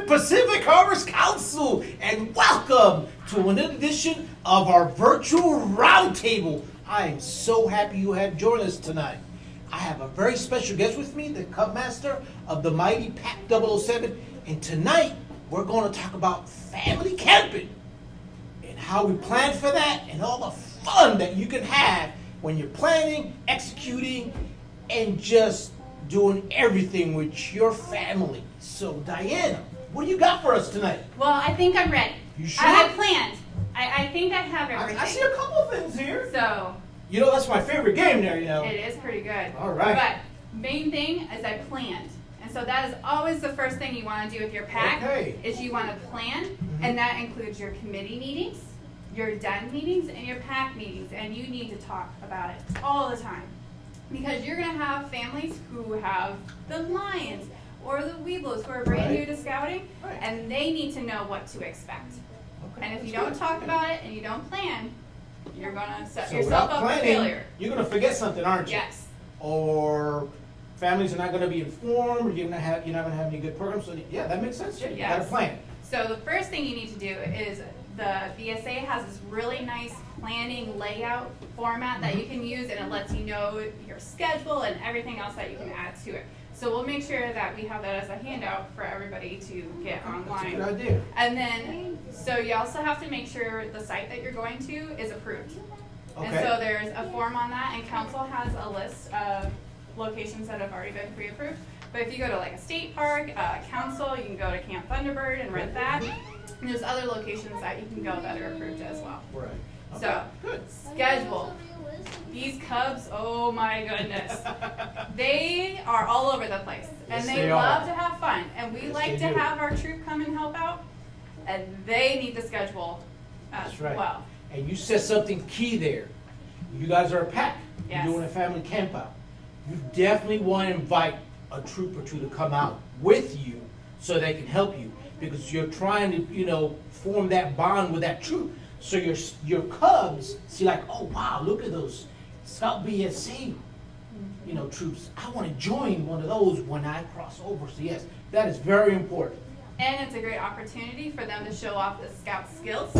Pacific Harvest Council, and welcome to another edition of our virtual roundtable. I am so happy you have joined us tonight. I have a very special guest with me, the Cub Master of the mighty Pack 007, and tonight we're going to talk about family camping and how we plan for that and all the fun that you can have when you're planning, executing, and just doing everything with your family. So, Diana, what do you got for us tonight? Well, I think I'm ready. You sure? I planned. I think I have everything. I see a couple things here. So. You know, that's my favorite game there, you know. It is pretty good. All right. But main thing is I planned. And so that is always the first thing you want to do with your pack. Okay. Is you want to plan, and that includes your committee meetings, your den meetings, and your pack meetings. And you need to talk about it all the time. Because you're going to have families who have the Lions or the Weeblos who are brand new to scouting, and they need to know what to expect. Okay, and if you don't talk about it and you don't plan, you're going to set So yourself without up for planning, failure. you're going to forget something, aren't you? Yes. Or families are not going to be informed, or you're not going to have any good programs. So, yeah, that makes sense. Yeah, you got to plan. So the first thing you need to do is the VSA has this really nice planning layout format that you can use, and it lets you know your schedule and everything else that you can add to it. So we'll make sure that we have that as a handout for everybody to get online. That's a good idea. And then, so you also have to make sure the site that you're going to is approved. Okay. And so there's a form on that, and council has a list of locations that have already been pre-approved. But if you go to like a state park, council, you can go to Camp Thunderbird and rent that. And there's other locations that you can go that are approved as well. Right. Okay. So, good. Schedule. These Cubs, oh my goodness. They are all over the place. And Yes, they they love are. to have fun. And we Yes, like they to do. have our troop come and help out. And they need the schedule as That's right. well. And you said something key there. You guys are a pack. Yes. You're doing a family camp out. You definitely want to invite a troop or two to come out with you so they can help you, because you're trying to, form that bond with that troop. So your Cubs see like, oh wow, look at those Scout BSA, troops. I want to join one of those when I cross over. So yes, that is very important. And it's a great opportunity for them to show off the scout skills.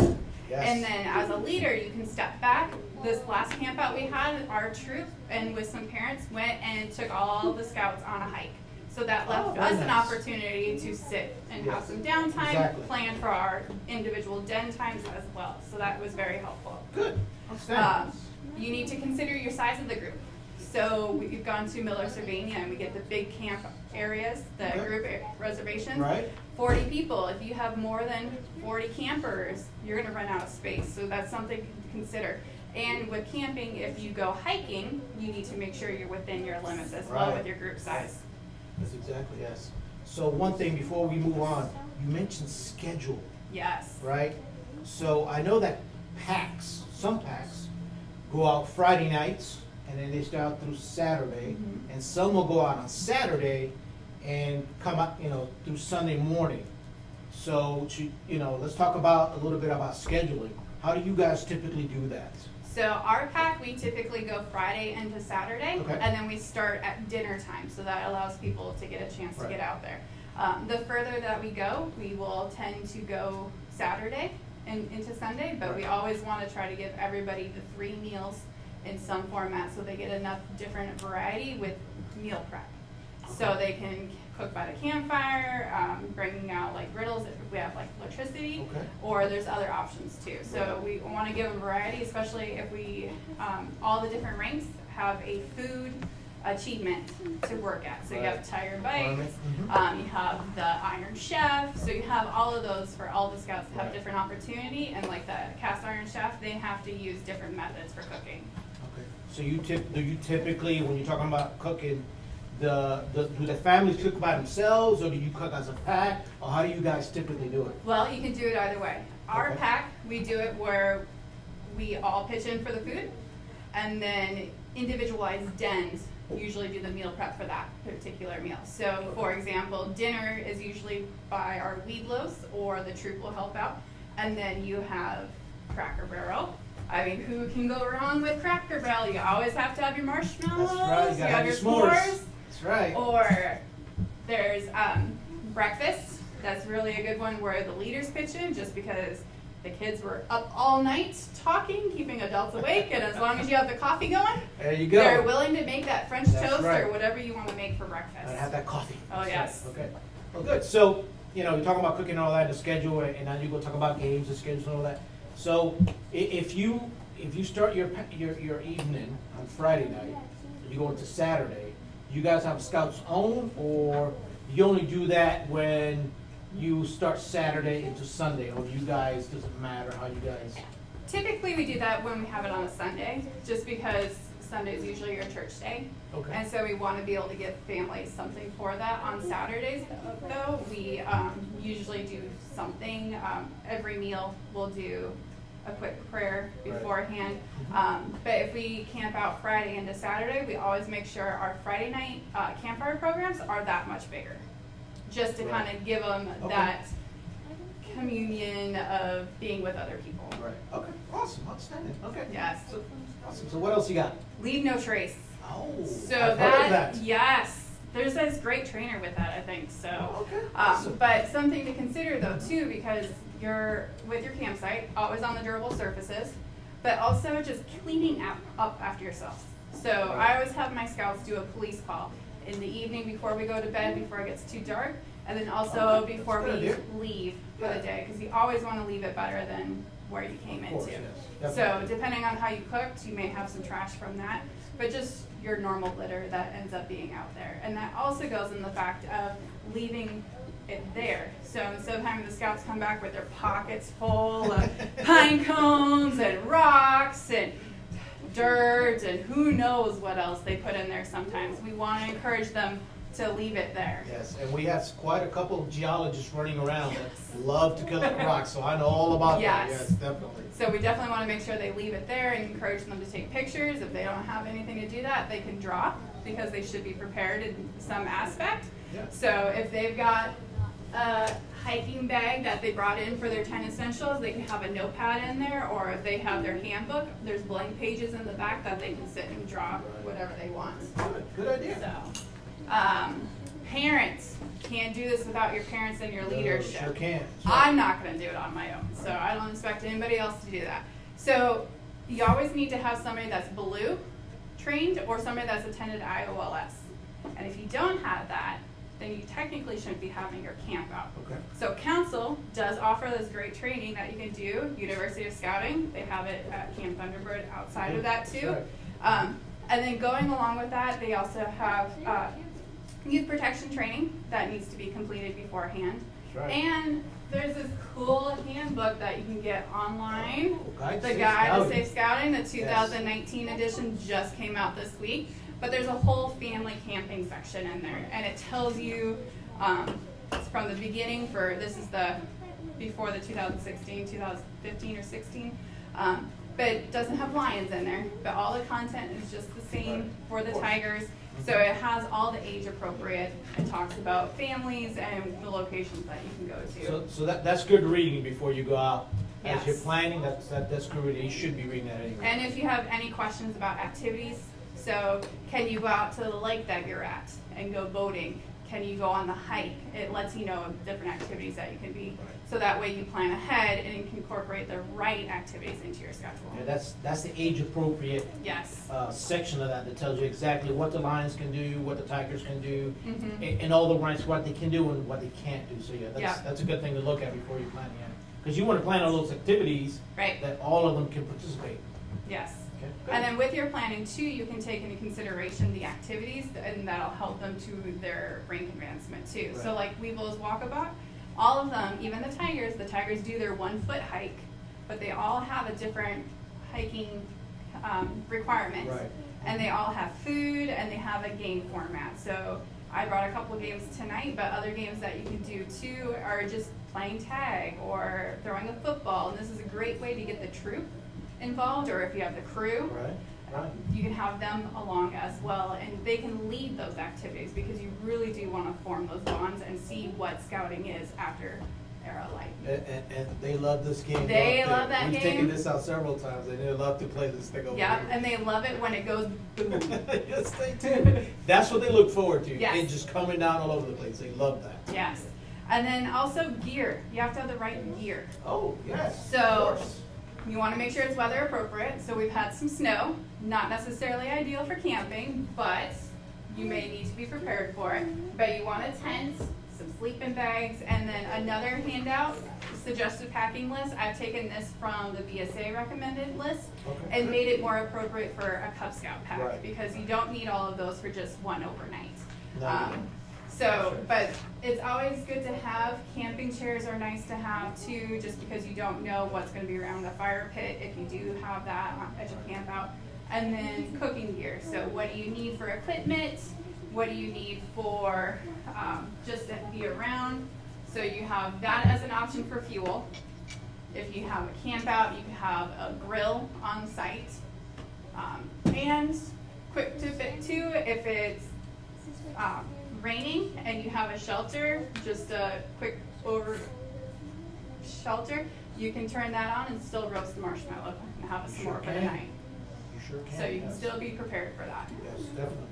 Yes. And then as a leader, you can step back. This last camp out we had, our troop and with some parents went and took all the scouts on a hike. So that left very us an nice. opportunity to sit and have Yes. some downtime, Exactly. plan for our individual den times as well. So that was very helpful. Good. Outstanding. You need to consider your size of the group. So we've gone to Miller, Sylvania, and we get the big camp areas, the Okay. group reservations. Right. 40 people. If you have more than 40 campers, you're going to run out of space. So that's something to consider. And with camping, if you go hiking, you need to make sure you're within your limits as well Right. with your group size. That's exactly, yes. So one thing before we move on, you mentioned schedule, Yes. right? So I know that some packs go out Friday nights and then they start through Saturday, and some will go out on Saturday and come out, through Sunday morning. So, let's talk a little bit about scheduling. How do you guys typically do that? So our pack, we typically go Friday into Saturday, Okay. and then we start at dinner time. So that allows people to get a chance to Right. get out there. The further that we go, we will tend to go Saturday and into Sunday, but we always want to try to give everybody the 3 meals in some format so they get enough different variety with meal prep. So they can cook by the campfire, bringing out like griddles if we have like electricity, Okay. or there's other options too. So we want to give them variety, especially if we, all the different ranks have a food achievement to work at. So you have Tiger Bites, you have the Iron Chef, so you have all of those for all the scouts to have Right. different opportunity, and like the Cast Iron Chef, they have to use different methods for cooking. Okay. So do you typically, when you're talking about cooking, do the families cook by themselves, or do you cook as a pack, or how do you guys typically do it? Well, you can do it either way. Our Okay. pack, we do it where we all pitch in for the food, and then individualized dens usually do the meal prep for that particular meal. So, for example, dinner is usually by our Weeblos, or the troop will help out, and then you have Cracker Barrel. I mean, who can go wrong with Cracker Barrel? You always have to have your marshmallows. That's right, you gotta have have your your s'mores. s'mores. That's right. Or there's breakfast, That's really a good one where the leaders pitch in, just because the kids were up all night talking, keeping adults awake, and as long as you have the coffee going, There you go. they're willing to make that French That's toast right. or whatever you want to make for breakfast. And have that coffee. Oh, That's yes. right. Okay. Well, good. So, you're talking about cooking and all that, the schedule, and now you go talk about games, the schedules and all that. So, if you start your evening on Friday night, you go into Saturday, you guys have scouts on, or you only do that when you start Saturday into Sunday, or you guys, does it matter how you guys? Typically, we do that when we have it on a Sunday, just because Sunday is usually your church day. Okay. And so we want to be able to give families something for that. On Saturdays, though, we usually do something. Every meal we'll do a quick prayer beforehand. But if we camp out Friday into Saturday, we always make sure our Friday night campfire programs are that much bigger, just to kind of give them that communion of being with other people. Right. Okay. Awesome. Outstanding. Okay. Yes. So, awesome. So what else you got? Leave no trace. Oh. So I've heard of that. Yes, there's this great trainer with that, I think. So, Okay. Awesome. but something to consider though too, because you're with your campsite, always on the durable surfaces, but also just cleaning up after yourself. So I always have my scouts do a police call in the evening before we go to bed, before it gets too dark, and then also Okay, before that's a we good idea. leave for Yeah. the day, because you always want to leave it better than where you came Of course, into. yes, So definitely. depending on how you cooked, you may have some trash from that, but just your normal litter that ends up being out there. And that also goes in the fact of leaving it there. So instead of having the scouts come back with their pockets full of pine cones and rocks and dirt and who knows what else they put in there sometimes, we want to encourage them to leave it there. Yes, and we have quite a couple of geologists running around that love to collect rocks, so I know all about that. Yes. Yes, definitely. So we definitely want to make sure they leave it there and encourage them to take pictures. If they don't have anything to do that, they can draw, because they should be prepared in some aspect. Yeah. So if they've got a hiking bag that they brought in for their 10 essentials, they can have a notepad in there, or if they have their handbook, there's blank pages in the back that they can sit and draw whatever they want. Good idea. So, parents, can't do this without your parents and your leadership. Sure can. I'm not going to do it on my own, so I don't expect anybody else to do that. So you always need to have somebody that's blue trained or somebody that's attended IOLS. And if you don't have that, then you technically shouldn't be having your camp out. Okay. So council does offer this great training that you can do. University of Scouting, they have it at Camp Thunderbird outside of that too. Right. And then going along with that, they also have youth protection training that needs to be completed beforehand. That's right. And there's this cool handbook that you can get online. Guide to The Safe Guide to Scouting. Safe Scouting, the 2019 edition just came out this week. But there's a whole family camping section in there, and it tells you it's from the beginning this is the before the 2016, 2015 or 16. But it doesn't have lions in there, but all the content is just the same for the tigers. So it has all the age appropriate and talks about families and the locations that you can go to. So that's good reading before you go out. As Yes. you're planning, that's good reading. You should be reading that anyway. And if you have any questions about activities, so can you go out to the lake that you're at and go boating? Can you go on the hike? It lets you know of different activities that you can be. Right. So that way you plan ahead and you can incorporate the right activities into your schedule. Yeah, that's the age appropriate Yes. section of that tells you exactly what the lions can do, what the tigers can do, Mhm. and all the rights, what they can do and what they can't do. So yeah, Yeah. that's a good thing to look at before you plan. Yeah, because you want to plan all those activities Right. that all of them can participate. Yes. Okay. Good. And then with your planning too, you can take into consideration the activities, and that'll help them to their rank advancement too. So Right. like Weevil's Walkabout, all of them, even the tigers do their 1 foot hike, but they all have a different hiking requirement. Right. And they all have food, and they have a game format. So I brought a couple games tonight, but other games that you can do too are just playing tag or throwing a football. And this is a great way to get the troop involved, or if you have the crew, Right. Right. you can have them along as well, and they can lead those activities, because you really do want to form those bonds and see what scouting is after Era Light. And they love this game. They don't love that We've game. taken this out several times, and they love to play this thing over Yeah, here. and they love it when it goes boom. Yes, they do. That's what they look forward to. Yes. It just coming down all over the place. They love that. Yes. And then also gear. You have to have the right gear. Oh, yes. So, of course. You want to make sure it's weather appropriate. So we've had some snow, not necessarily ideal for camping, but you may need to be prepared for it. But you want a tent, some sleeping bags, and then another handout, suggested packing list. I've taken this from the BSA recommended list and made it more appropriate for a Cub Scout pack, Right. because you don't need all of those for just one overnight. No. But it's always good to have. Camping chairs are nice to have too, just because you don't know what's going to be around the fire pit if you do have that as you camp out. And then cooking gear. So what do you need for equipment? What do you need for just to be around? So you have that as an option for fuel. If you have a camp out, you can have a grill on site. And quick tip too, if it's raining and you have a shelter, just a quick over shelter, you can turn that on and still roast a marshmallow and have a s'more for the night. You sure can. So you can yes. still be prepared for that. Yes, definitely.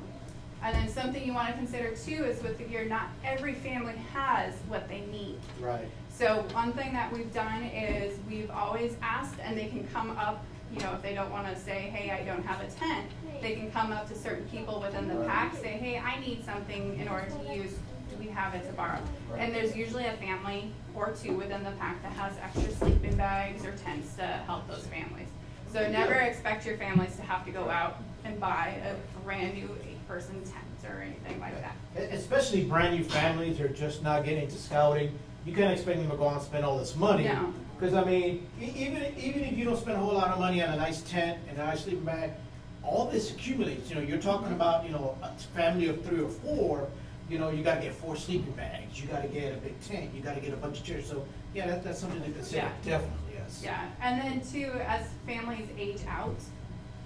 And then something you want to consider too is with the gear, not every family has what they need. Right. So one thing that we've done is we've always asked, and they can come up, you know, if they don't want to say, hey, I don't have a tent, they can come up to certain people within the pack, say, hey, I need something in order to use, do we have it to borrow? Right. And there's usually a family or two within the pack that has extra sleeping bags or tents to help those families. So never expect your families to have to go out and buy a brand new 8-person tent or anything like that. Especially brand new families who are just not getting into scouting. You can't expect them to go out and spend all this money. No. Because I mean, even if you don't spend a whole lot of money on a nice tent and a nice sleeping bag, all this accumulates. You know, you're talking about, you know, a family of 3 or 4. You know, you got to get 4 sleeping bags. You got to get a big tent. You got to get a bunch of chairs. So yeah, that's something to consider. Yeah. Definitely, yes. Yeah, and then too, as families age out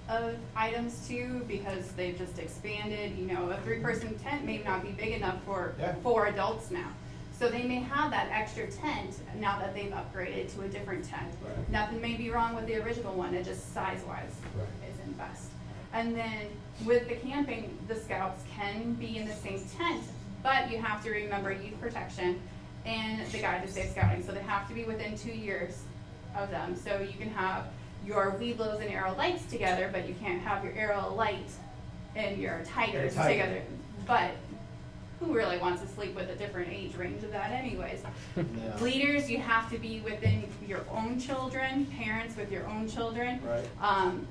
of items too, because they've just expanded, you know, a 3-person tent may not be big enough for Yeah. 4 adults now. So they may have that extra tent now that they've upgraded to a different tent. Right. Nothing may be wrong with the original one, it just size-wise Right. isn't best. And then with the camping, the scouts can be in the same tent, but you have to remember youth protection and the Guide to Safe Scouting. So they have to be within 2 years of them. So you can have your Weeblos and Arrow Lights together, but you can't have your Arrow Light and your Tigers Tiger. together. But who really wants to sleep with a different age range of that anyways? Yeah. Leaders, you have to be within your own children, parents with your own children. Right.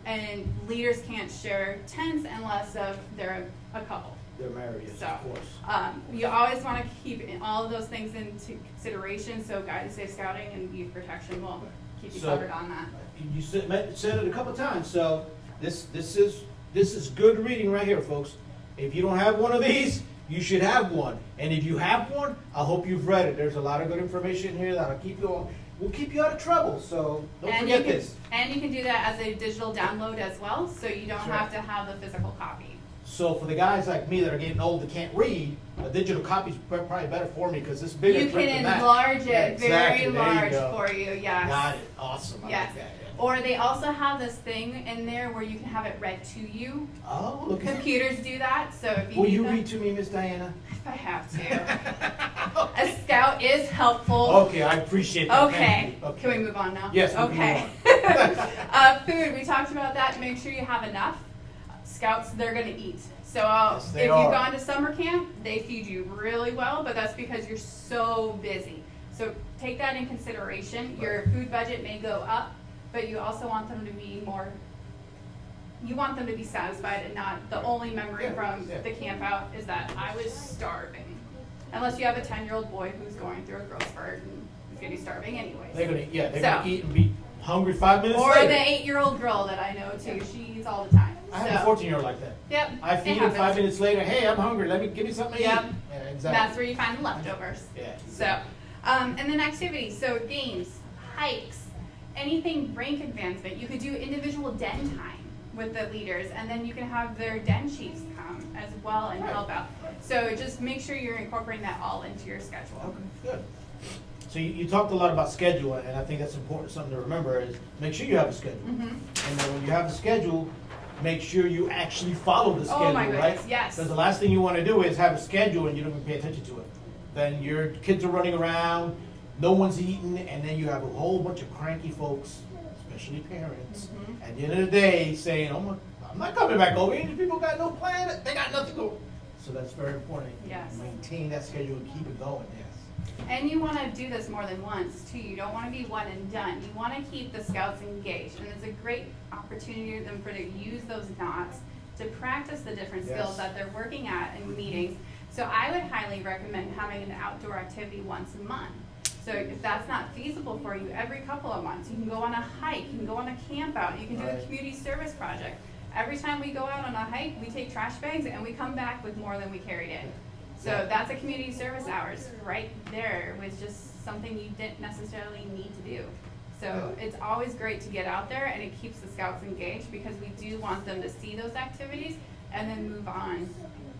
And leaders can't share tents unless they're a couple. They're married, yes, So, of course. you always want to keep all of those things into consideration, so Guide to Safe Scouting and youth protection will keep you So- covered on that. You said it a couple times, so this is good reading right here, folks. If you don't have one of these, you should have one. And if you have one, I hope you've read it. There's a lot of good information here that'll will keep you out of trouble. So don't forget this. And you can do that as a digital download as well, so you don't Sure. have to have the physical copy. So for the guys like me that are getting old that can't read, a digital copy's probably better for me because it's bigger You print can than that. enlarge it Yeah, exactly. very There you large go. for you, yes. Got it. Awesome. I Yes. like that. Or they also have this thing in there where you can have it read to you. Oh, look at Computers do that, so if you Will need you them, read to me, Miss Diana? if I have to. A scout is helpful. Okay, I appreciate that. Okay. Thank you. Can we move on now? Yes, we can Okay. move Food, we talked about that. Make sure you have enough. Scouts, they're going to eat. So Yes, if they you've are. gone to summer camp, they feed you really well, but that's because you're so busy. So take that in consideration. Your food budget may go up, but you also want them to be you want them to be satisfied and not the only memory Yeah, from yeah. the camp out is that I was starving. Unless you have a 10-year-old boy who's going through a growth spurt and is going to be starving anyways. They're gonna So- gonna eat and be hungry 5 minutes Or later. the 8-year-old girl that I know too. She eats all the time. I have a 14-year-old like that. Yep. I it feed him happens. 5 minutes later. Hey, I'm hungry. Give me something to Yep. eat. Yeah, That's exactly. where you find the leftovers. Yeah. So, and then activities. So games, hikes, anything rank advancement. You could do individual den time with the leaders, and then you can have their den chiefs come as well and Right. help out. So just make sure you're incorporating that all into your schedule. Okay, good. So you talked a lot about schedule, and I think that's important. Something to remember is make sure you have a schedule. Mhm. And then when you have a schedule, make sure you actually follow the schedule, Oh my goodness, right? yes. Because the last thing you want to do is have a schedule and you don't even pay attention to it. then your kids are running around, no one's eating, and then you have a whole bunch of cranky folks, especially parents, at the end of the day saying, oh, I'm not coming back over here. These people got no plan. They got nothing going. So that's very important. Yes. Maintain that schedule and keep it going, yes. And you want to do this more than once, too. You don't want to be one and done. You want to keep the scouts engaged. And it's a great opportunity for them to use those knots to practice the different skills that they're working at in meetings. So I would highly recommend having an outdoor activity once a month. So if that's not feasible for you, every couple of months, you can go on a hike, you can go on a camp out, you can do a community service project. Every time we go out on a hike, we take trash bags and we come back with more than we carried in. So that's a community service hours right there with just something you didn't necessarily need to do. So it's always great to get out there, and it keeps the scouts engaged because we do want them to see those activities and then move on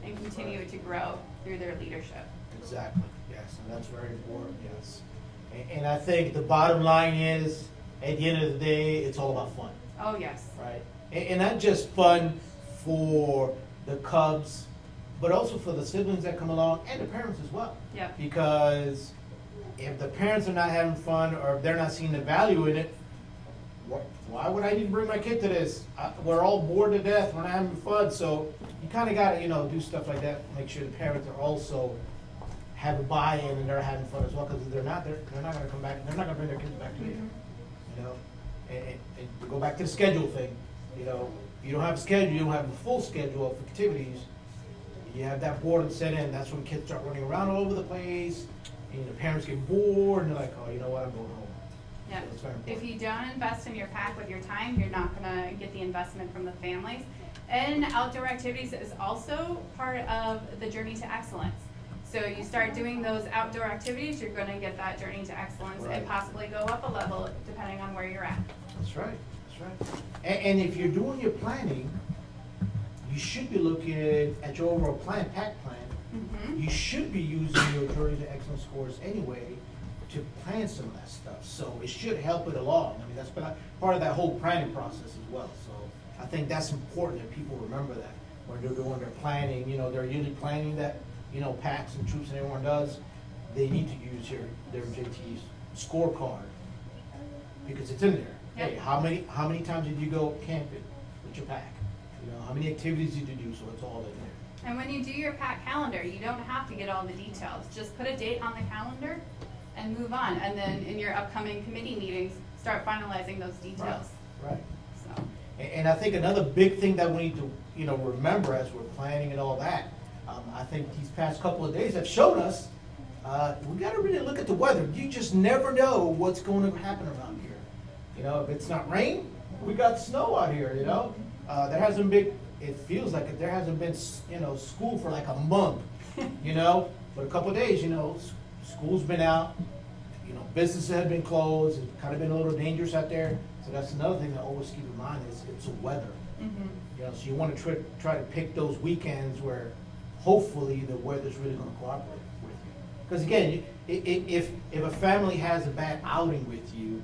and continue to grow through their leadership. Exactly, yes, and that's very important, yes. And I think the bottom line is, at the end of the day, it's all about fun. Oh, yes. Right? And not just fun for the Cubs, but also for the siblings that come along and the parents as well. Yep. Because if the parents are not having fun or if they're not seeing the value in it, why would I need to bring my kid to this? We're all bored to death. We're not having fun. So you kind of got to, do stuff like that. Make sure the parents are also have a buy-in and they're having fun as well. Because if they're not, they're not going to come back. They're not going to bring their kids back to you. And to go back to the schedule thing, you don't have a schedule, you don't have the full schedule of activities. You have that boredom set in. That's when kids start running around all over the place. And the parents get bored and they're like, oh, you know what, I'm going home. Yeah. So if you don't invest in your pack with your time, you're not going to get the investment from the families. And outdoor activities is also part of the journey to excellence. So you start doing those outdoor activities, you're going to get that journey to excellence and possibly go up a level depending on where you're at. That's right. That's right. And if you're doing your planning, you should be looking at your overall pack plan. You should be using your journey to excellence scores anyway to plan some of that stuff. So it should help it along. I mean, that's part of that whole planning process as well. So I think that's important that people remember that when they're doing their planning. They're usually planning that, packs and troops and everyone does. They need to use their JT's scorecard because it's in there. Yep. Hey, how many times did you go camping with your pack? How many activities did you do? So it's all in there. And when you do your pack calendar, you don't have to get all the details. Just put a date on the calendar and move on. And then in your upcoming committee meetings, start finalizing those details. Right. So. And I think another big thing that we need to, remember as we're planning and all that, I think these past couple of days have shown us, we got to really look at the weather. You just never know what's going to happen around here. If it's not rain, we got snow out here, There hasn't been, it feels like there hasn't been, school for like a month, but a couple of days, school's been out, businesses have been closed, it's kind of been a little dangerous out there. So that's another thing to always keep in mind is it's the weather. So you want to try to pick those weekends where hopefully the weather's really going to cooperate with you. Because again, if a family has a bad outing with you,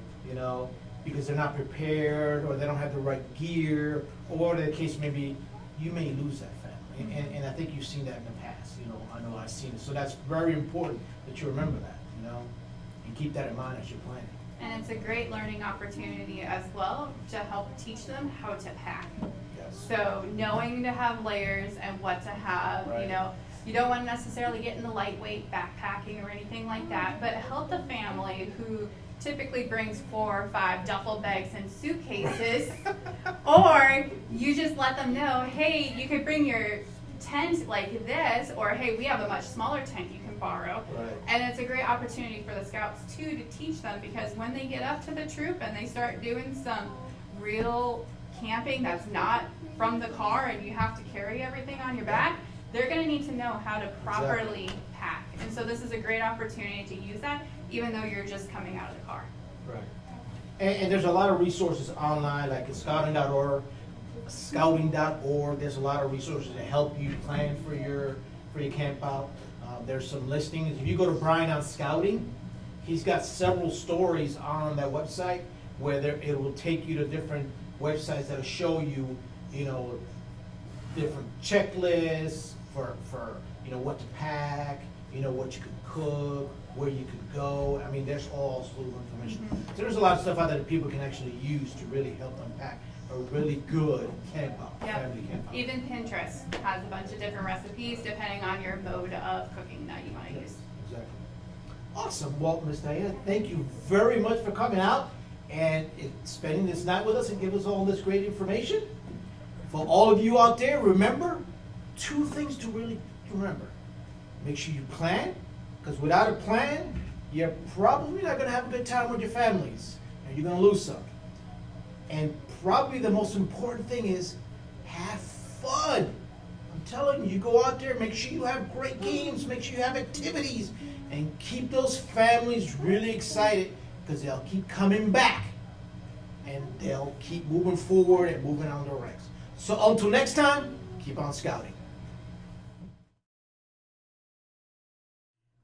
because they're not prepared or they don't have the right gear or whatever the case may be, you may lose that family. And I think you've seen that in the past. I know I've seen it. So that's very important that you remember that, and keep that in mind as you're planning. And it's a great learning opportunity as well to help teach them how to pack. Yes. So knowing to have layers and what to have, you don't want to necessarily get into lightweight backpacking or anything like that, but help the family who typically brings 4 or 5 duffel bags and suitcases, or you just let them know, hey, you could bring your tent like this, or hey, we have a much smaller tent you can borrow. Right. And it's a great opportunity for the scouts too to teach them, because when they get up to the troop and they start doing some real camping that's not from the car and you have to carry everything on your back, they're going to need to know how to properly pack. And so this is a great opportunity to use that, even though you're just coming out of the car. Right. And there's a lot of resources online, like at scouting.org. There's a lot of resources to help you plan for your camp out. There's some listings. If you go to Brian on Scouting, he's got several stories on that website where it will take you to different websites that'll show you, different checklists for what to pack, you know, what you could cook, where you could go. I mean, there's all sorts of information. So there's a lot of stuff out there that people can actually use to really help them pack a really good family camp. Even Pinterest has a bunch of different recipes depending on your mode of cooking that you want to use. Exactly. Awesome. Well, Ms. Diana, thank you very much for coming out and spending this night with us and giving us all this great information. For all of you out there, remember 2 things to really remember. Make sure you plan, because without a plan, you're probably not going to have a good time with your families, and you're going to lose some. And probably the most important thing is have fun. I'm telling you, you go out there, make sure you have great games, make sure you have activities, and keep those families really excited, because they'll keep coming back, and they'll keep moving forward and moving on their ranks. So until next time, keep on scouting.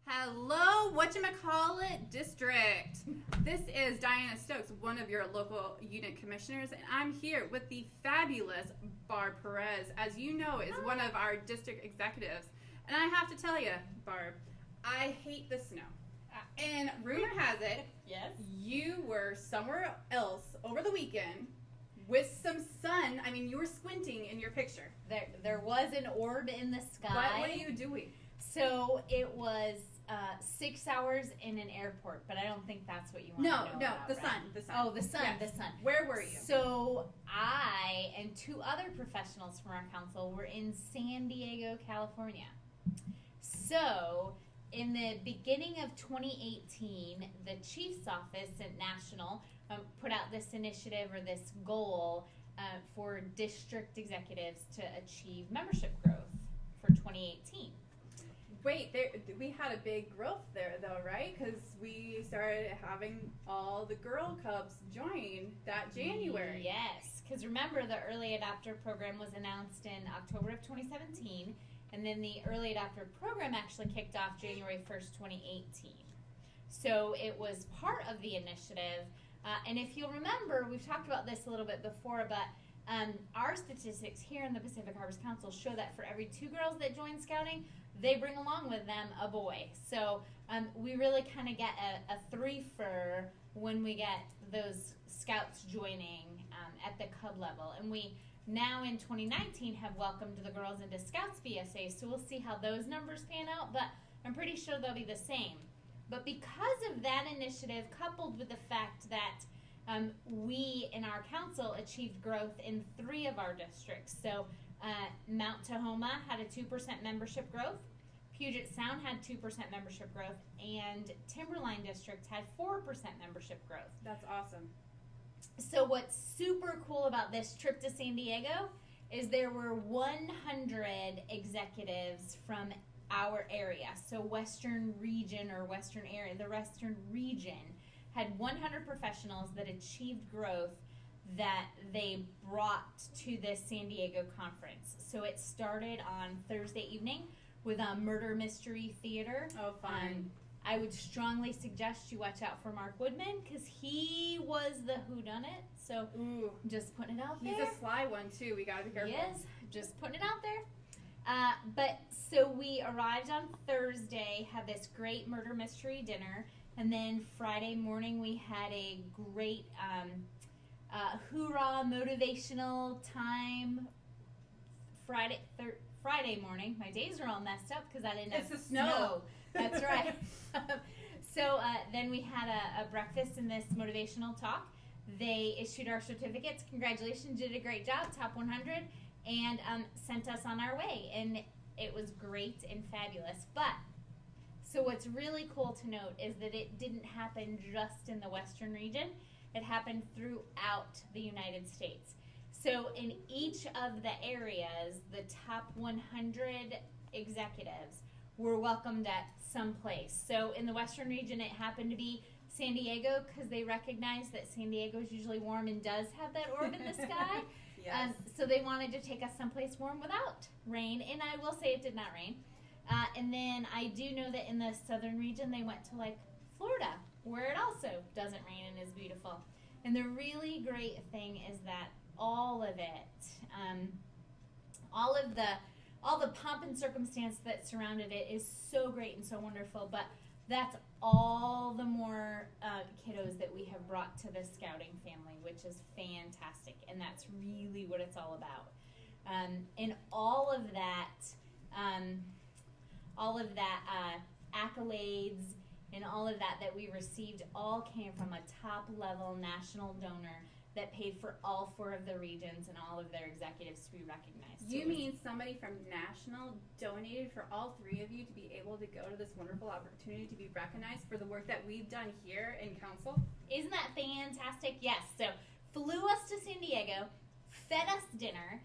Hello, whatchamacallit district. This is Diana Stokes, one of your local unit commissioners, and I'm here with the fabulous Barb Perez, as you know, is one of our district executives. And I have to tell you, Barb, I hate the snow. And rumor has it, yes, you were somewhere else over the weekend with some sun. I mean, you were squinting in your picture. there was an orb in the sky. What are you doing? So it was 6 hours in an airport, but I don't think that's what you want to know about, the right? sun, the sun. Oh, the sun, Yes. the sun. Where were you? So I and 2 other professionals from our council were in San Diego, California. So in the beginning of 2018, the chief's office at National put out this initiative or this goal for district executives to achieve membership growth for 2018. Wait, we had a big growth there, though, right? Because we started having all the Girl Cubs join that January. Yes, because remember the early adopter program was announced in October of 2017, and then the early adopter program actually kicked off January 1st, 2018. So it was part of the initiative, and if you'll remember, we've talked about this a little bit before, but our statistics here in the Pacific Harvest Council show that for every 2 girls that join scouting, they bring along with them a boy. So we really kind of get a 3-fer when we get those scouts joining at the cub level. And we now in 2019 have welcomed the girls into Scouts BSA, so we'll see how those numbers pan out, but I'm pretty sure they'll be the same. But because of that initiative, coupled with the fact that we in our council achieved growth in 3 of our districts. So Mount Tahoma had a 2% membership growth, Puget Sound had 2% membership growth, and Timberline District had 4% membership growth. That's awesome. So what's super cool about this trip to San Diego is there were 100 executives from our area. So Western region or Western area, the Western region had 100 professionals that achieved growth that they brought to this San Diego conference. So it started on Thursday evening with a murder mystery theater. Oh, fun. I would strongly suggest you watch out for Mark Woodman because he was the whodunit. So just putting it out there. He's a sly one too. We gotta be careful. Yes, just putting it out there. But so we arrived on Thursday, had this great murder mystery dinner, and then Friday morning we had a great hoorah motivational time. Friday morning, my days are all messed up because I didn't have the snow. That's right. So then we had a breakfast and this motivational talk. They issued our certificates. Congratulations, you did a great job, top 100, and sent us on our way. And it was great and fabulous. But so what's really cool to note is that it didn't happen just in the Western region. It happened throughout the United States. So in each of the areas, the top 100 executives were welcomed at some place. So in the Western region, it happened to be San Diego because they recognize that San Diego is usually warm and does have that orb in the sky. Yes. So they wanted to take us someplace warm without rain, and I will say it did not rain. And then I do know that in the southern region, they went to like Florida, where it also doesn't rain and is beautiful. And the really great thing is that all of all the pomp and circumstance that surrounded it is so great and so wonderful, but that's all the more kiddos that we have brought to the scouting family, which is fantastic, and that's really what it's all about. And all of that accolades and all of that we received all came from a top-level national donor that paid for all 4 of the regions and all of their executives to be recognized. You mean somebody from national donated for all 3 of you to be able to go to this wonderful opportunity to be recognized for the work that we've done here in council? Isn't that fantastic? Yes. So flew us to San Diego, fed us dinner,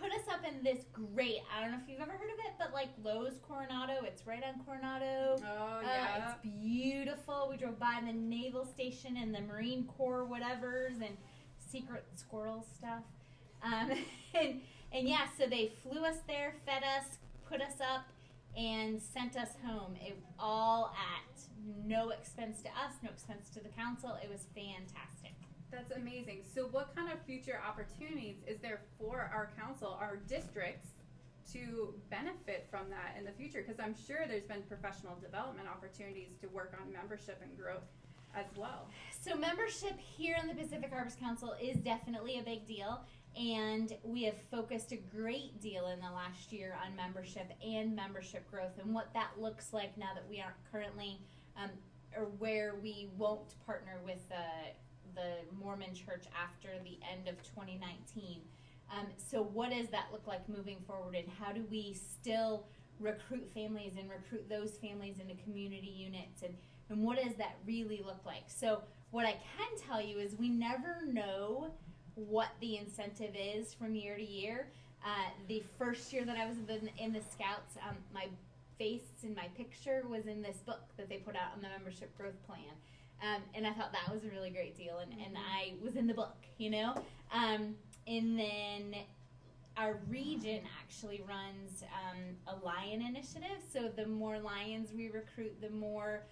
put us up in this great, I don't know if you've ever heard of it, but like Lowe's Coronado. It's right on Coronado. Oh, yeah. It's beautiful. We drove by the Naval Station and the Marine Corps whatevers and secret squirrel stuff. And yeah, so they flew us there, fed us, put us up, and sent us home. It all at no expense to us, no expense to the council. It was fantastic. That's amazing. So what kind of future opportunities is there for our council, our districts, to benefit from that in the future? Because I'm sure there's been professional development opportunities to work on membership and growth as well. So membership here on the Pacific Harbors Council is definitely a big deal, and we have focused a great deal in the last year on membership and membership growth and what that looks like now that we aren't currently or where we won't partner with the Mormon Church after the end of 2019. So what does that look like moving forward, and how do we still recruit families and recruit those families into community units, and what does that really look like? So what I can tell you is we never know what the incentive is from year to year. The first year that I was in the Scouts, my face and my picture was in this book that they put out on the membership growth plan. And I thought that was a really great deal, and I was in the book, you know? And then our region actually runs a lion initiative, so the more lions we recruit, the more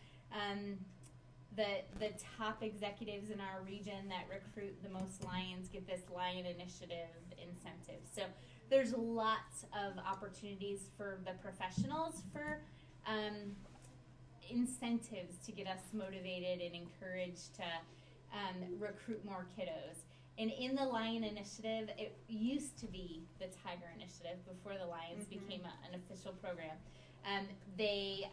the top executives in our region that recruit the most lions get this lion initiative incentive. So there's lots of opportunities for the professionals for incentives to get us motivated and encouraged to recruit more kiddos. And in the Lion Initiative, it used to be the Tiger Initiative before the Lions became an official program. They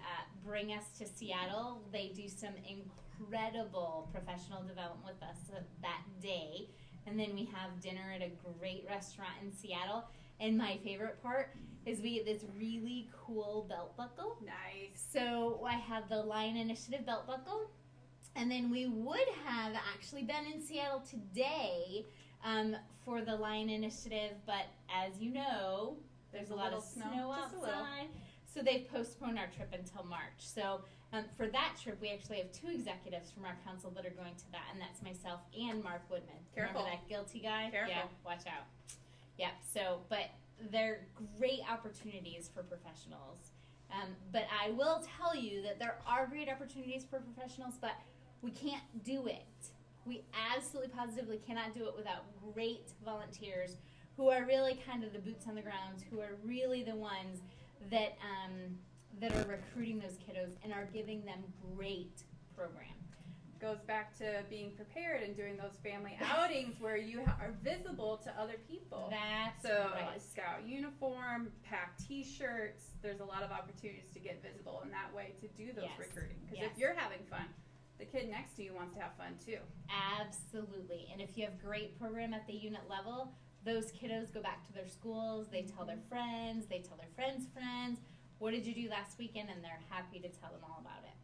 bring us to Seattle. They do some incredible professional development with us that day. And then we have dinner at a great restaurant in Seattle. And my favorite part is we get this really cool belt buckle. Nice. So I have the Lion Initiative belt buckle. And then we would have actually been in Seattle today for the Lion Initiative. But as you know, there's a lot of snow outside. So they've postponed our trip until March. So for that trip, we actually have 2 executives from our council that are going to that. And that's myself and Mark Woodman. Careful. Remember that guilty guy? Careful. Yeah, watch out. Yep. So, but they're great opportunities for professionals. But I will tell you that there are great opportunities for professionals, but we can't do it. We absolutely positively cannot do it without great volunteers who are really kind of the boots on the ground, who are really the ones that that are recruiting those kiddos and are giving them great program. Goes back to being prepared and doing those family outings where you are visible to other people. That's so right. Scout uniform, pack T-shirts. There's a lot of opportunities to get visible in that way to do those Yes. recruiting. Because Yes. if you're having fun, the kid next to you wants to have fun too. Absolutely. And if you have great program at the unit level, those kiddos go back to their schools, they tell their friends, they tell their friends' friends, what did you do last weekend? And they're happy to tell them all about it.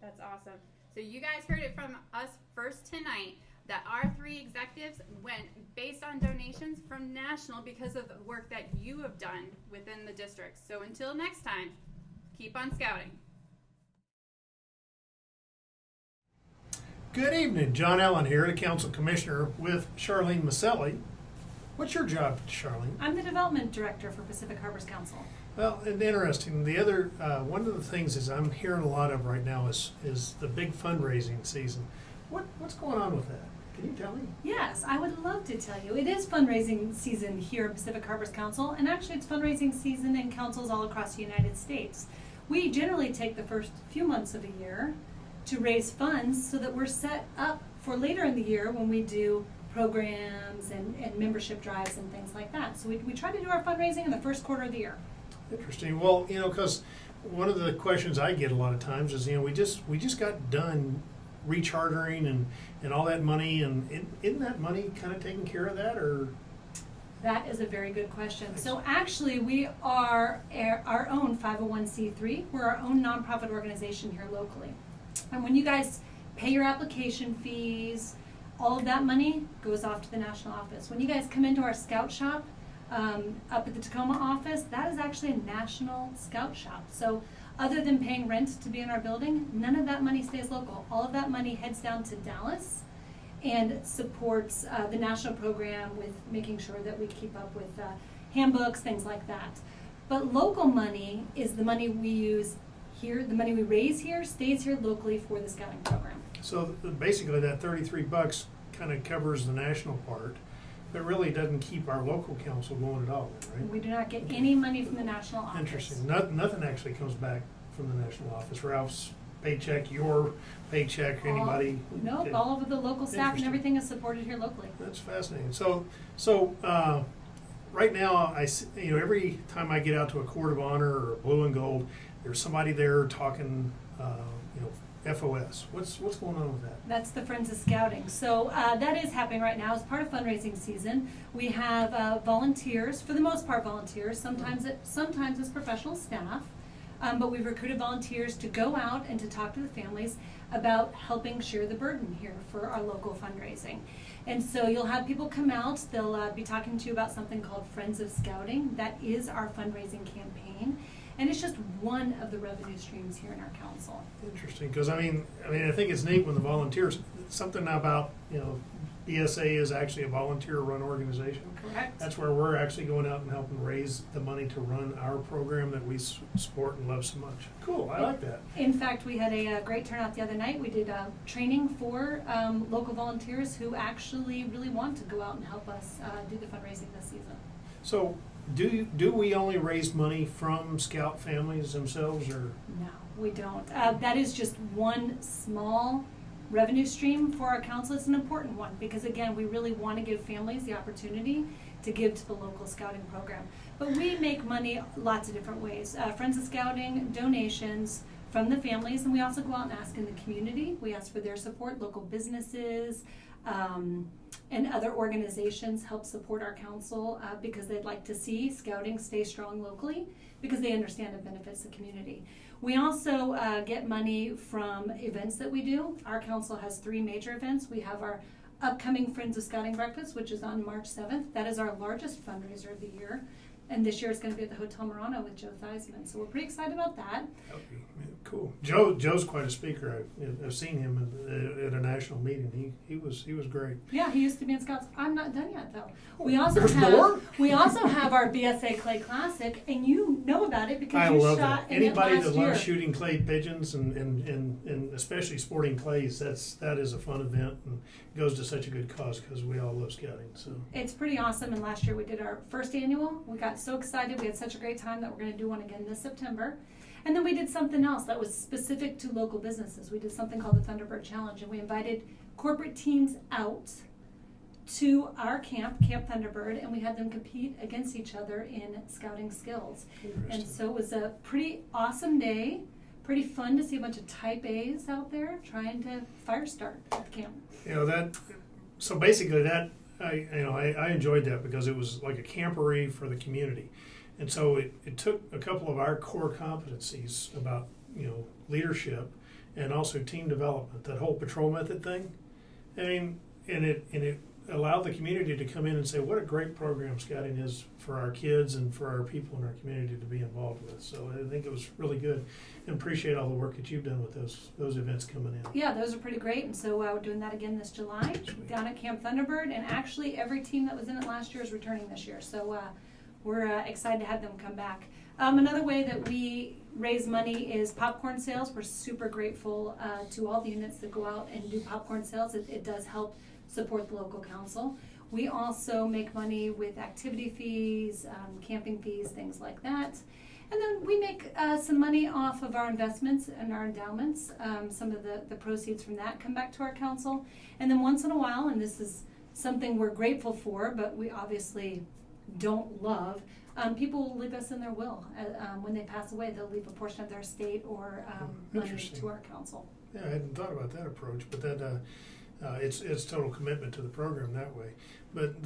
That's awesome. So you guys heard it from us first tonight that our 3 executives went based on donations from national because of the work that you have done within the district. So until next time, keep on scouting. Good evening, John Allen here, the Council Commissioner with Charlene Maselli. What's your job, Charlene? I'm the Development Director for Pacific Harbors Council. Well, and interesting. The other one of the things is I'm hearing a lot of right now is the big fundraising season. What's going on with that? Can you tell me? Yes, I would love to tell you. It is fundraising season here at Pacific Harbors Council, and actually it's fundraising season in councils all across the United States. We generally take the first few months of a year to raise funds so that we're set up for later in the year when we do programs and membership drives and things like that. So we try to do our fundraising in the first quarter of the year. Interesting. Well, because one of the questions I get a lot of times is, we just got done rechartering and all that money, and isn't that money kind of taking care of that, or? That is a very good question. So actually, we are our own 501c3. We're our own nonprofit organization here locally. And when you guys pay your application fees, all of that money goes off to the national office. When you guys come into our scout shop up at the Tacoma office, that is actually a national scout shop. So other than paying rent to be in our building, none of that money stays local. All of that money heads down to Dallas and supports the national program with making sure that we keep up with handbooks, things like that. But local money is the money we use here, the money we raise here stays here locally for the scouting program. So basically that $33 kind of covers the national part, but really doesn't keep our local council going at all, right? We do not get any money from the national office. Interesting. Nothing actually comes back from the national office. Ralph's paycheck, your paycheck, anybody? Nope, Okay. all of the local staff and Interesting. everything is supported here locally. That's fascinating. So right now, every time I get out to a court of honor or a blue and gold, there's somebody there talking, FOS. What's going on with that? That's the Friends of Scouting. So that is happening right now as part of fundraising season. We have volunteers, for the most part volunteers, sometimes it's professional staff, but we've recruited volunteers to go out and to talk to the families about helping share the burden here for our local fundraising. And so you'll have people come out, they'll be talking to you about something called Friends of Scouting. That is our fundraising campaign. And it's just one of the revenue streams here in our council. Interesting, because I think it's neat when the volunteers, something about, BSA is actually a volunteer-run organization. Correct. That's where we're actually going out and helping raise the money to run our program that we support and love so much. Cool, I like that. In fact, we had a great turnout the other night. We did training for local volunteers who actually really want to go out and help us do the fundraising this season. So, do we only raise money from scout families themselves, or? No, we don't. That is just one small revenue stream for our council. It's an important one because, again, we really want to give families the opportunity to give to the local scouting program. But we make money lots of different ways. Friends of Scouting, donations from the families, and we also go out and ask in the community. We ask for their support. Local businesses and other organizations help support our council because they'd like to see scouting stay strong locally because they understand it benefits the community. We also get money from events that we do. Our council has 3 major events. We have our upcoming Friends of Scouting Breakfast, which is on March 7th. That is our largest fundraiser of the year. And this year it's going to be at the Hotel Murano with Joe Theismann. So we're pretty excited about that. Cool. Joe's quite a speaker. I've seen him at a national meeting. He was great. Yeah, he used to be in Scouts. I'm not done yet though. There's more? We also have our BSA Clay Classic, and you know about it because I you love shot that. in it Anybody last that year. loves shooting clay pigeons and especially sporting clays, that is a fun event and goes to such a good cause because we all love scouting. So It's pretty awesome, and last year we did our first annual. We got so excited. We had such a great time that we're going to do one again this September. And then we did something else that was specific to local businesses. We did something called the Thunderbird Challenge, and we invited corporate teams out to our Camp Thunderbird, and we had them compete against each other in scouting skills. And so it was a pretty awesome day, pretty fun to see a bunch of type A's out there trying to fire start at the camp. So basically that, I enjoyed that because it was like a camporee for the community. And so it took a couple of our core competencies about, leadership and also team development, that whole patrol method thing. And it allowed the community to come in and say, what a great program scouting is for our kids and for our people in our community to be involved with. So I think it was really good, and appreciate all the work that you've done with those events coming in. Yeah, those are pretty great, and so we're doing that again this July down at Camp Thunderbird, and actually every team that was in it last year is returning this year, so we're excited to have them come back. Another way that we raise money is popcorn sales. We're super grateful to all the units that go out and do popcorn sales. It does help support the local council. We also make money with activity fees, camping fees, things like that. And then we make some money off of our investments and our endowments. Some of the proceeds from that come back to our council. And then once in a while, and this is something we're grateful for, but we obviously don't love, people will leave us in their will. When they pass away, they'll leave a portion of their estate or money to our council. Yeah, I hadn't thought about that approach, but that it's total commitment to the program that way. But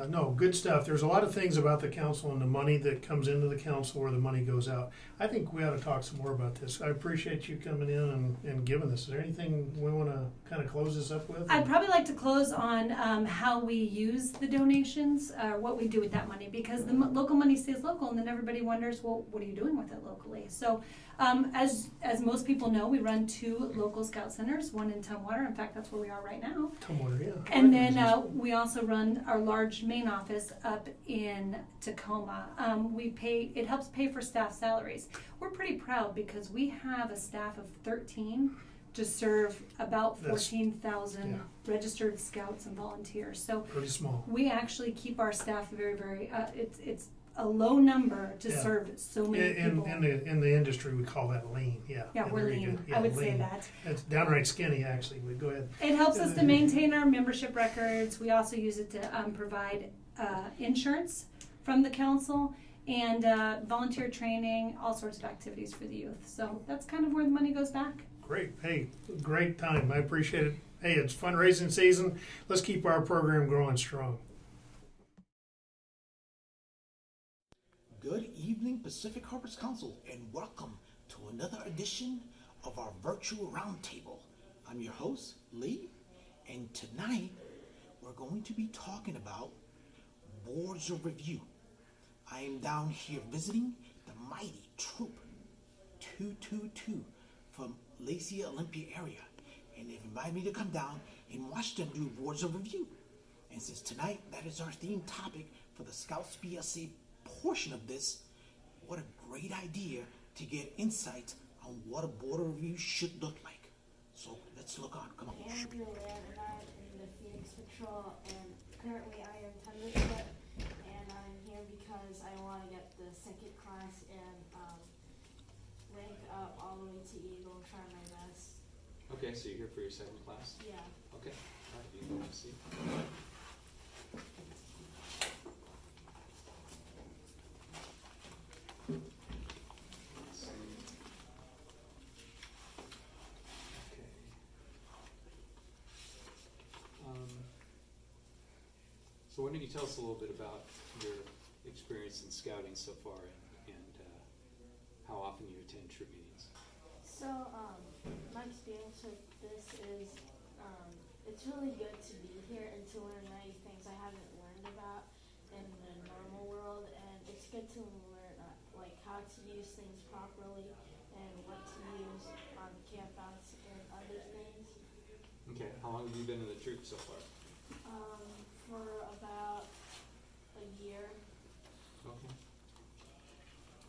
no, good stuff. There's a lot of things about the council and the money that comes into the council or the money goes out. I think we ought to talk some more about this. I appreciate you coming in and giving this. Is there anything we want to kind of close this up with? I'd probably like to close on how we use the donations, what we do with that money, because the local money stays local, and then everybody wonders, well, what are you doing with it locally? So as most people know, we run 2 local scout centers, one in Tumwater. In fact, that's where we are right now. Tumwater, yeah. And then we also run our large main office up in Tacoma. It helps pay for staff salaries. We're pretty proud because we have a staff of 13 to serve about 14,000 registered scouts and volunteers. So pretty small. We actually keep our staff very, very, it's a low number to serve so many people. In the industry, we call that lean. Yeah, we're lean. I would say that. It's downright skinny, actually. But go ahead. It helps us to maintain our membership records. We also use it to provide insurance from the council and volunteer training, all sorts of activities for the youth. So that's kind of where the money goes back. Great. Hey, great time. I appreciate it. Hey, it's fundraising season. Let's keep our program growing strong. Good evening, Pacific Harvest Council, and welcome to another edition of our virtual roundtable. I'm your host, Lee, and tonight we're going to be talking about boards of review. I am down here visiting the mighty Troop 222 from Lacey, Olympia area, and they've invited me to come down and watch them do boards of review. And since tonight that is our theme topic for the Scouts BSA portion of this, what a great idea to get insight on what a board of review should look like. So let's look on. Come on. Andrew Land, and I'm in the Phoenix Patrol, and currently I am tenderfoot, and I'm here because I want to get the 2nd class and rank up all the way to Eagle and try my best. Okay, so you're here for your 2nd class? Yeah. Okay, all right, you can have a seat. So why don't you tell us a little bit about your experience in scouting so far and how often you attend troop meetings? So my experience with this is it's really good to be here and to learn many things I haven't learned about in the normal world, and it's good to learn like how to use things properly and what to use on campouts and other things. Okay, how long have you been in the troop so far? For about a year. Okay.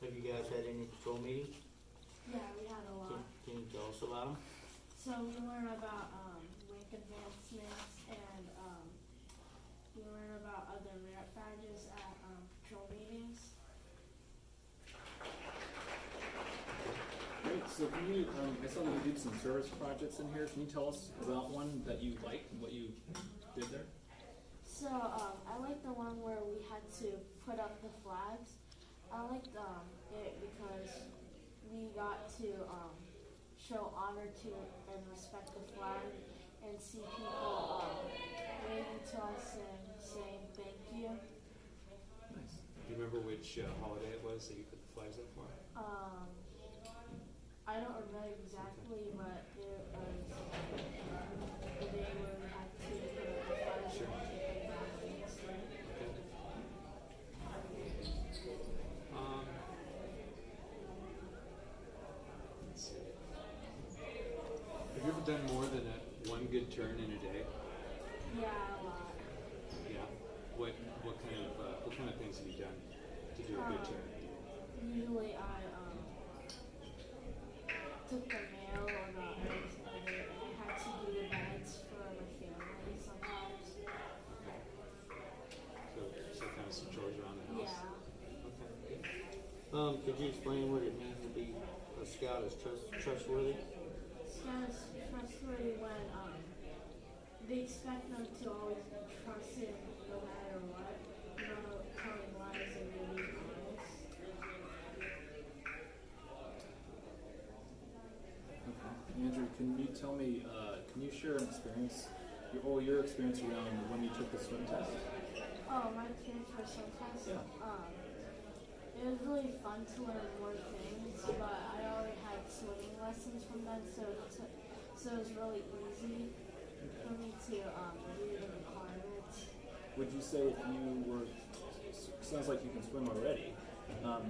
Have you guys had any patrol meetings? Yeah, we had a lot. Can you tell us about them? So we learn about rank advancements, and we learn about other merit badges at patrol meetings. Great. So can you, I saw that you did some service projects in here. Can you tell us about one that you liked and what you did there? So I like the one where we had to put up the flags. I liked it because we got to show honor to and respect the flag and see people waving to us and saying thank you. Nice. Do you remember which holiday it was that you put the flags up for? I don't remember exactly, but it was the day where we had to put up the flags. Sure. Let's see. Have you ever done more than one good turn in a day? Yeah, a lot. Yeah. What kind of things have you done to do a good turn? Usually I took the mail or got eggs and I had to do the bags for my family. Sometimes Could you explain what it means to be a scout is trustworthy? Scouts trustworthy when they expect them to always be trusted no matter what, no telling lies and really honest. Okay. Andrew, can you tell me, can you share an experience, your experience around when you took the swim test? Oh, my experience for some test. Yeah. It was really fun to learn more things, but I already had swimming lessons from them, so it was really easy for me to do the requirements. Would you say if you were, sounds like you can swim already,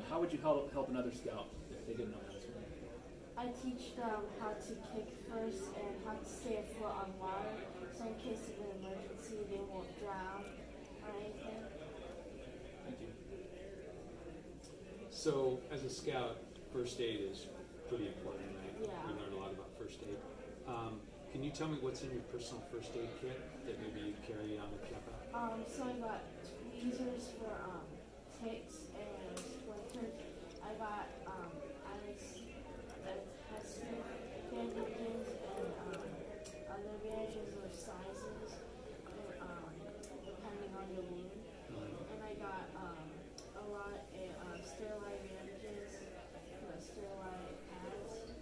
how would you help another scout if they didn't know how to swim? I teach them how to kick first and how to stay afloat on water, so in case of an emergency, they won't drown or anything. Thank you. So, as a scout, first aid is pretty important, right? Yeah. You learn a lot about first aid. Can you tell me what's in your personal first aid kit that maybe you carry on the camp out? So I got tweezers for ticks and splinters. I got ice tester bandages and other bandages or sizes, depending on the wound. And I got a lot of sterilite bandages, sterilite pads.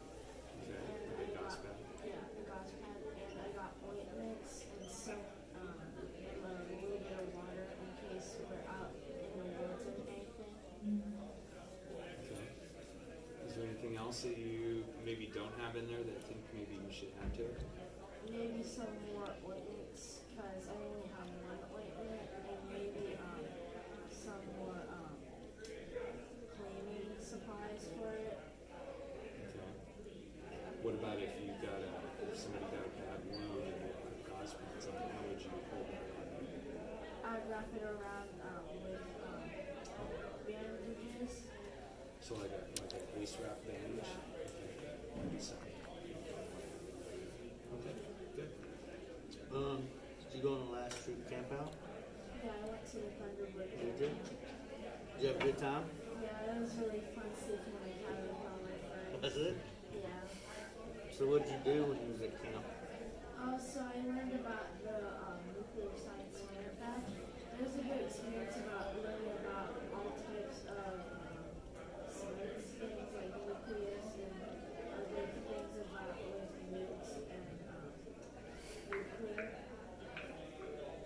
Okay. And The I gauze got, pad. yeah, the gauze pad, and I got ointments and soap, and a little bit of water in case we're out in the woods or anything. Okay. Is there anything else that you maybe don't have in there that I think maybe you should have to? Maybe some more ointments, because I only have one ointment, and maybe some more cleaning supplies for it. Okay. What about if somebody got a bad wound and they put gauze pads on it? How would you hold that on? I'd wrap it around with bandages. So like a lace wrap bandage? Okay. Okay, good. Did you go on the last troop camp out? Yeah, I went to the Thunderbird. You did? Did you have a good time? Yeah, it was really fun sleeping in the cabin with all my friends. Was it? Yeah. So what did you do when you was at camp? So I learned about the nuclear science merit badge. It was a good experience about learning about all types of science things like nucleus and other things about with nukes and nuclear.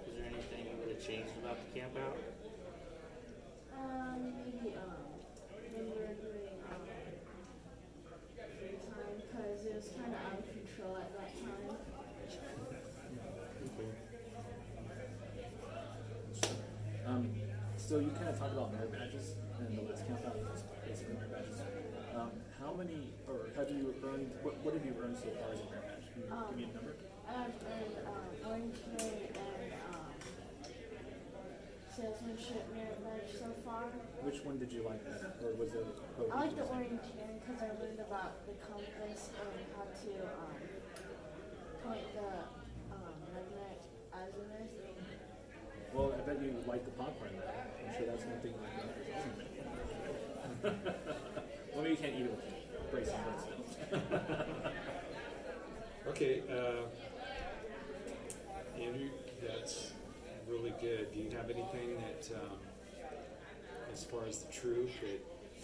Is there anything you would have changed about the camp out? Maybe when we were doing free time, because it was kind of out of control at that time. So you kind of talked about merit badges and the Let's Camp Out is basically merit badges. How many, or have you earned, what have you earned so far as a merit badge? Can you give me a number? I've earned orange merit and salesmanship merit badge so far. Which one did you like better, or was there? I like the orange hand because I learned about the compass and how to point the magnetic azimuth. Well, I bet you like the popcorn though. I'm sure that's one thing you like about this. Well, maybe you can't eat it with bracing, but still. Okay, Andrew, that's really good. Do you have anything that, as far as the troop,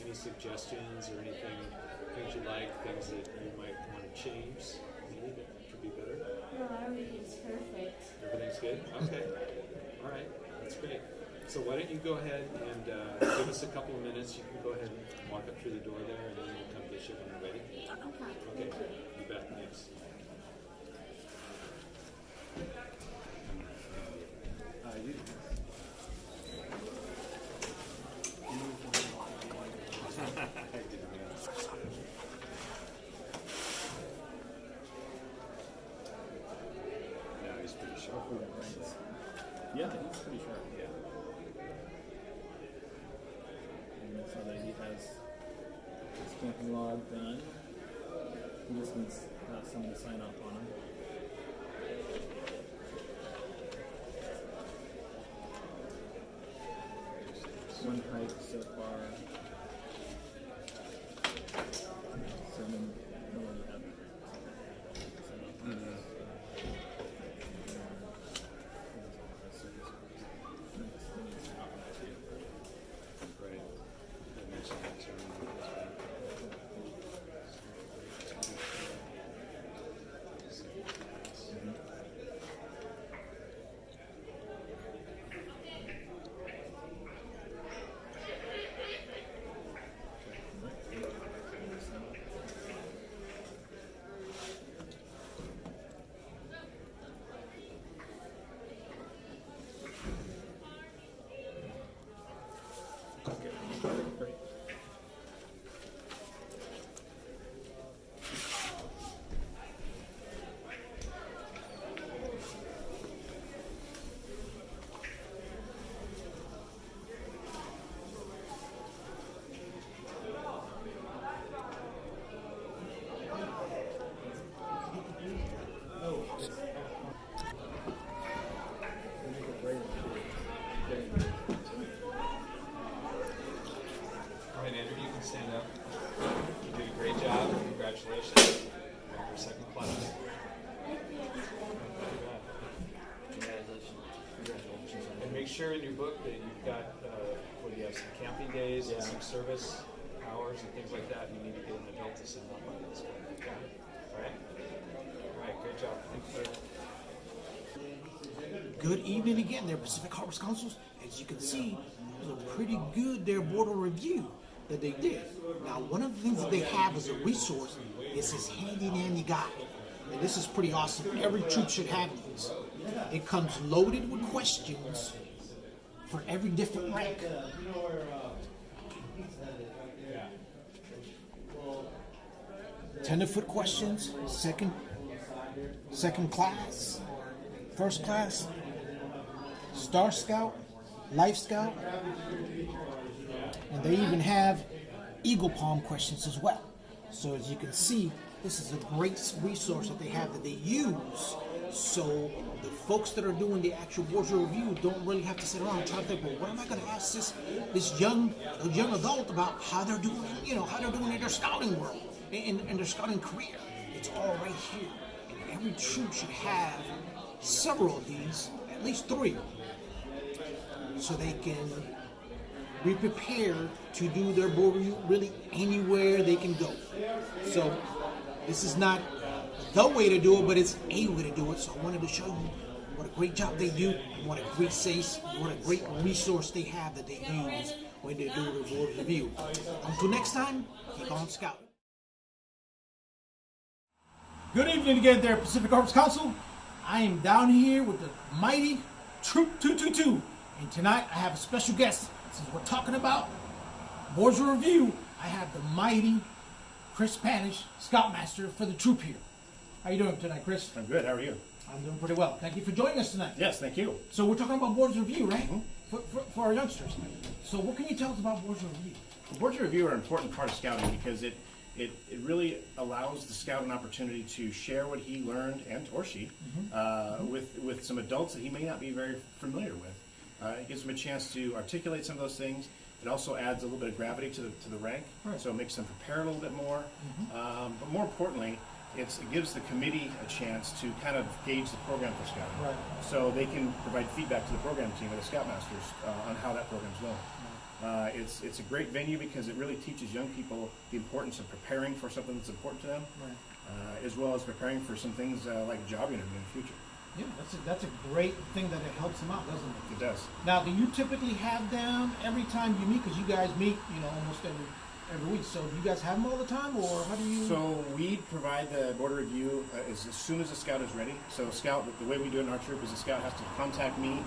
any suggestions or anything, things you like, things that you might want to change, maybe that could be better? No, everything's perfect. Everything's good? Okay. All right. That's great. So why don't you go ahead and give us a couple of minutes. You can go ahead and walk up through the door there, and then we'll come get you when you're ready. Okay. Okay. You bet. Thanks. You. Yeah, he's pretty sharp. Yeah, he's pretty sharp. Yeah. And so that he has his camping log done. He just needs someone to sign off on him. One hike so far. determine no one would have it. Right. I mentioned that term as well. Okay, great. All right, Andrew, you can stand up. You did a great job. Congratulations. You're your second class. Congratulations. And make sure in your book that you've got, where you have some camping days and some service hours and things like that. You need to get an adult to sign up on this one. Okay? All right? All right, great job. Thank you. Good evening again there, Pacific Harvest Councils. As you can see, it was a pretty good their border review that they did. Now, one of the things that they have as a resource is this handy-dandy guide. And this is pretty awesome. Every troop should have these. It comes loaded with questions for every different rank. 10-foot questions, second class, first class, Star Scout, Life Scout, and they even have Eagle Palm questions as well. So as you can see, this is a great resource that they have that they use, so the folks that are doing the actual border review don't really have to sit around and try to think, well, what am I going to ask this young adult about how they're doing, how they're doing in their scouting world, in their scouting career. It's all right here, and every troop should have several of these, at least 3, so they can be prepared to do their board review really anywhere they can go. So this is not the way to do it, but it's a way to do it. So I wanted to show you what a great job they do, what a great resource they have that they use when they do their board review. Until next time, keep on scouting. Good evening again there, Pacific Harvest Council. I am down here with the mighty Troop 222, and tonight I have a special guest. Since we're talking about boards of review, I have the mighty Chris Panish, Scoutmaster for the troop here. How you doing tonight, Chris? I'm good. How are you? I'm doing pretty well. Thank you for joining us tonight. Yes, thank you. So we're talking about boards of review, right? For our youngsters. So what can you tell us about boards of review? Boards of review are an important part of scouting because it really allows the scout an opportunity to share what he learned, and or she, with some adults that he may not be very familiar with. It gives them a chance to articulate some of those things. It also adds a little bit of gravity to the rank, so it makes them prepare a little bit more. But more importantly, it gives the committee a chance to kind of gauge the program for scouting. Right. So they can provide feedback to the program team or the scoutmasters on how that program's going. It's a great venue because it really teaches young people the importance of preparing for something that's important to them, as well as preparing for some things like job interview in the future. Yeah, that's a great thing that it helps them out, doesn't it? It does. Now, do you typically have them every time you meet? Because you guys meet, almost every week. So do you guys have them all the time, or how do you? So we provide the border review as soon as the scout is ready. So scout, the way we do it in our troop is the scout has to contact me,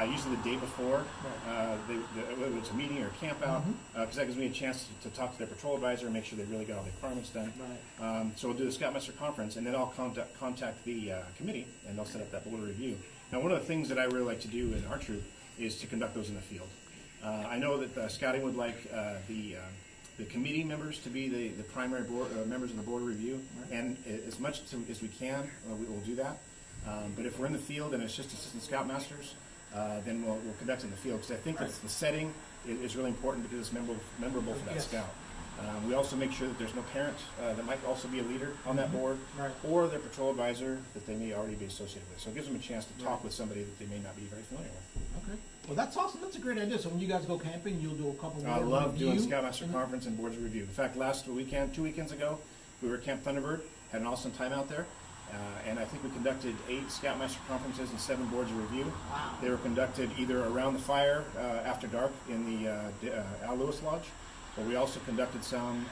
usually the day before, whether it's a meeting or a camp out, because that gives me a chance to talk to their patrol advisor and make sure they really got all the requirements done. Right. So we'll do the Scoutmaster conference, and then I'll contact the committee, and they'll set up that border review. Now, one of the things that I really like to do in our troop is to conduct those in the field. I know that scouting would like the committee members to be the primary members of the board review, and as much as we can, we will do that. But if we're in the field and it's just assistant scoutmasters, then we'll conduct it in the field, because I think that the setting is really important because it's memorable for that scout. We also make sure that there's no parent that might also be a leader on that board, Right. or their patrol advisor that they may already be associated with. So it gives them a chance to talk with somebody that they may not be very familiar with. Okay. Well, that's awesome. That's a great idea. So when you guys go camping, you'll do a couple. I board love doing review. Scoutmaster Conference and Boards of Review. In fact, last weekend, 2 weekends ago, we were at Camp Thunderbird, had an awesome time out there. And I think we conducted 8 Scoutmaster Conferences and 7 Boards of Review. Wow. They were conducted either around the fire after dark in the Al Lewis Lodge, but we also conducted some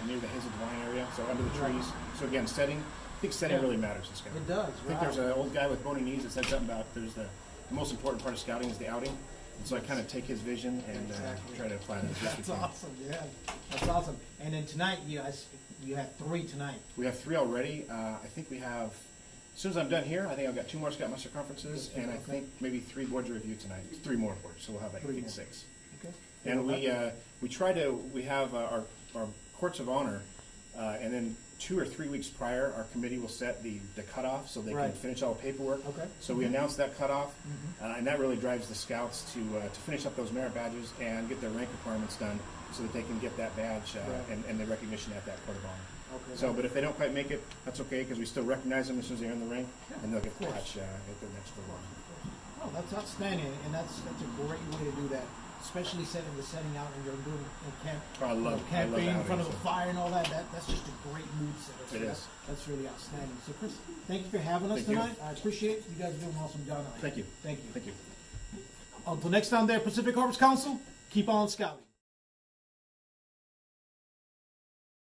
near the Hazel Divine area, so under the trees. So again, setting, I think setting really matters in scouting. It does. I think there's an old guy with bony knees that said something about the most important part of scouting is the outing. And so I kind of take his vision and try to apply it as best we That's can. awesome. Yeah, that's awesome. And then tonight, you guys, you had 3 tonight. We have 3 already. I think we have, as soon as I'm done here, I think I've got 2 more Scoutmaster conferences, and I think maybe 3 boards of review tonight. 3 more boards, so we'll have, I 3 think, more. 6. Okay. And we have our courts of honor, and then 2 or 3 weeks prior, our committee will set the cutoff so they can Right. finish all the paperwork. Okay. So we announce that cutoff, and that really drives the scouts to finish up those merit badges and get their rank requirements done so that they can get that badge Right. and the recognition at that court of honor. Okay. So, but if they don't quite make it, that's okay, because we still recognize them as soon as they're in the ring, Yeah, and they'll get of the course. badge at the next court of honor. Oh, that's outstanding, and that's a great way to do that. Especially setting out and you're doing camp, I love camping in front of outings, a fire and all that. That's just a great mood setter. So It is. That's really outstanding. So, Chris, thank you for having us Thank you. tonight. I appreciate it. You guys are doing an awesome job. Thank you. Thank you. Thank you. Until next time, there, Pacific Harvest Council. Keep on scouting.